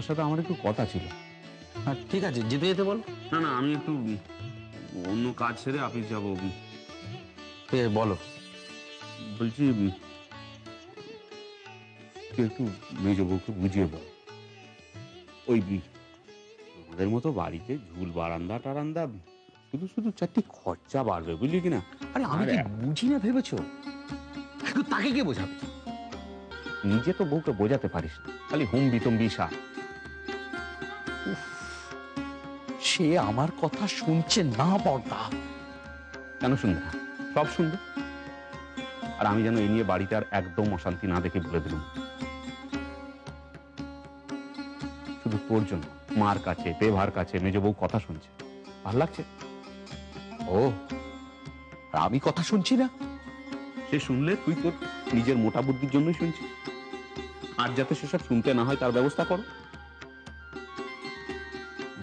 তোর সাথে আমার একটু কথা ছিল। হ্যাঁ ঠিক আছে, যেতে যেতে বল। না না, আমি একটু অন্য কাজ সেরে অফিস যাবো। ঠিক আছে বলো। বলছি তুই একটু মেজ বউকে বুঝিয়ে বল, ওই আমাদের মতো বাড়িতে ঝুল বারান্দা টারান্দা শুধু শুধু চারটি খরচা বাড়বে, বুঝলি কিনা? আরে আমি কি বুঝি না ভেবেছো? তাকে কে বোঝাবে? নিজে তো বউকে বোঝাতে পারিস না, খালি হুম বিতম বিশা। সে আমার কথা শুনছে না বড়দা। কেন শুনবে না? সব শুনবে। আর আমি যেন এই নিয়ে বাড়িতে আর একদম অশান্তি না দেখে বলে দিলাম, শুধু তোর জন্য মার কাছে দেভার কাছে মেজ বউ কথা শুনছে, ভাল লাগছে? ও, আর আমি কথা শুনছি না? সে শুনলে তুই তোর নিজের মোটা বুদ্ধির জন্যই শুনছিস। আর যাতে সেসব শুনতে না হয় তার ব্যবস্থা করো।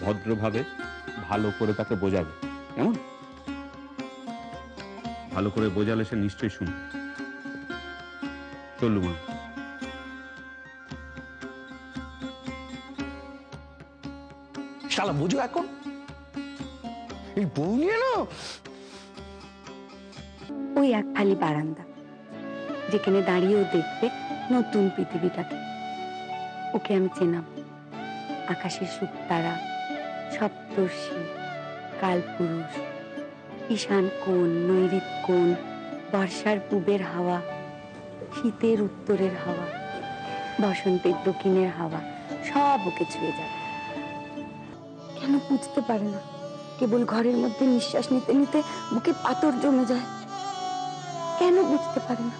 ভদ্রভাবে ভালো করে তাকে বোঝাবে, কেমন? ভালো করে বোঝালে সে নিশ্চয়ই শুনবে। চললু মা। শালা বুঝো এখন এই বউ নিয়ে না। ওই এক ফালি বারান্দা, যেখানে দাঁড়িয়েও দেখবে নতুন পৃথিবীটাকে। ওকে আমি চেনাব। আকাশের শুকতারা, সপ্তর্ষি, কালপুরুষ, ঈশান কোণ, নৈরিত কোণ, বর্ষার পূবের হাওয়া, শীতের উত্তরের হাওয়া, বসন্তের দক্ষিণের হাওয়া, সব ওকে ছুঁয়ে যাবে। কেন বুঝতে পারে না? কেবল ঘরের মধ্যে নিঃশ্বাস নিতে নিতে বুকে পাথর জমে যায়। কেন বুঝতে পারে না?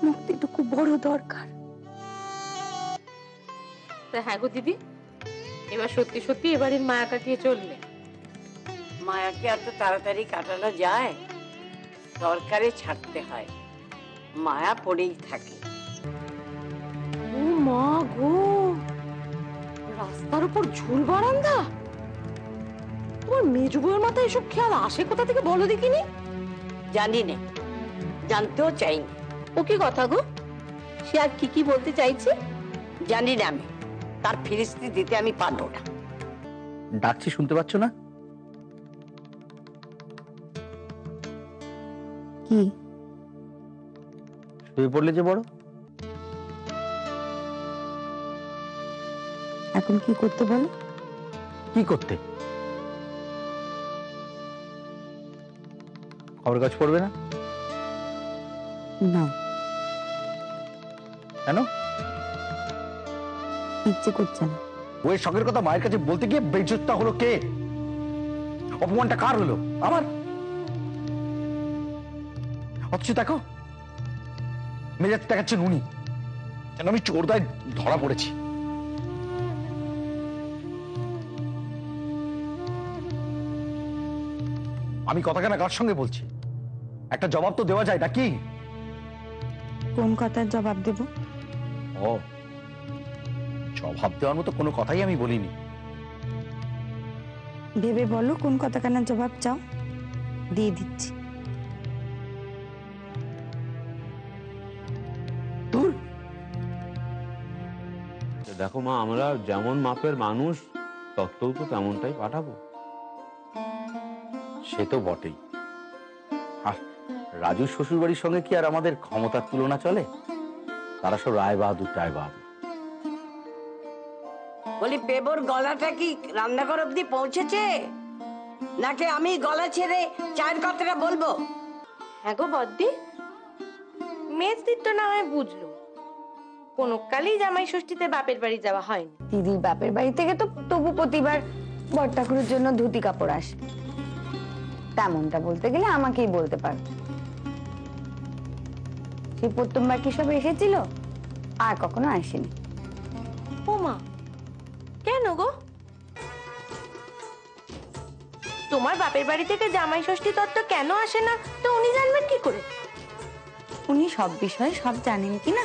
মুক্তিটুকু বড় দরকার। হ্যাঁ গো দিদি, এবার সত্যি সত্যি এবারের মায়া কাটিয়ে চললে? মায়াকে এত তাড়াতাড়ি কাটানো যায়? দরকারে ছাড়তে হয়, মায়া পড়েই থাকে। ও মা গো, রাস্তার উপর ঝুল বারান্দা! তোমার মেজু বউয়ের মাথায় এসব খেয়াল আসে কোথা থেকে বলো দেখিনি? জানি না, জানতেও চাই না। ও কি কথা গো? সে আর কি বলতে চাইছে? জানি না আমি, তার ফিরিস্তি দিতে আমি পারবো না। ডাকছি শুনতে পাচ্ছ না? কি শুয়ে পড়লে যে বড়। এখন কি করতে বলো? কি করতে? খবর কাজ পড়বে না? না। কেন? ইচ্ছে করছে না। ওই শখের কথা মায়ের কাছে বলতে গিয়ে বেইজ্জতটা হলো কে? অপমানটা কার হলো? আমার। অথচ দেখো মেজাজ দেখাচ্ছে নুনি, যেন আমি চোরদায় ধরা পড়েছি। আমি কথা কেন কার সঙ্গে বলছি? একটা জবাব তো দেওয়া যায় নাকি? কোন কথার জবাব দেব? ও, জবাব দেওয়ার মতো কোনো কথাই আমি বলিনি। ভেবে বলো কোন কথা কেন জবাব চাও, দিয়ে দিচ্ছি। দেখো মা, আমরা যেমন মাপের মানুষ তত্ত্বও তো তেমনটাই পাঠাবো। সে তো বটেই। আর রাজুর শ্বশুর বাড়ির সঙ্গে কি আর আমাদের ক্ষমতার তুলনা চলে? তারা সব রায় বাহাদুর টায় বাহাদুর। বলি পেবর গলাটা কি রান্নাঘর অব্দি পৌঁছেছে, নাকি আমি গলা ছেড়ে চায়ের কথাটা বলবো? হ্যাঁ গো বদ্দি, মেজদির তো না হয় বুঝলো, কোনো কালই জামাই ষষ্ঠীতে বাপের বাড়ি যাওয়া হয়নি। দিদির বাপের বাড়ি থেকে তো তবু প্রতিবার বর ঠাকুরের জন্য ধুতি কাপড় আসে। তেমনটা বলতে গেলে আমাকেই বলতে পারো। সেই প্রথমবার কি সব এসেছিল? আর কখনো আসেনি। ও মা, কেন গো? তোমার বাপের বাড়ি থেকে জামাই ষষ্ঠী তত্ত্ব কেন আসে না তো উনি জানবেন কি করে? উনি সব বিষয়ে সব জানেন কি না?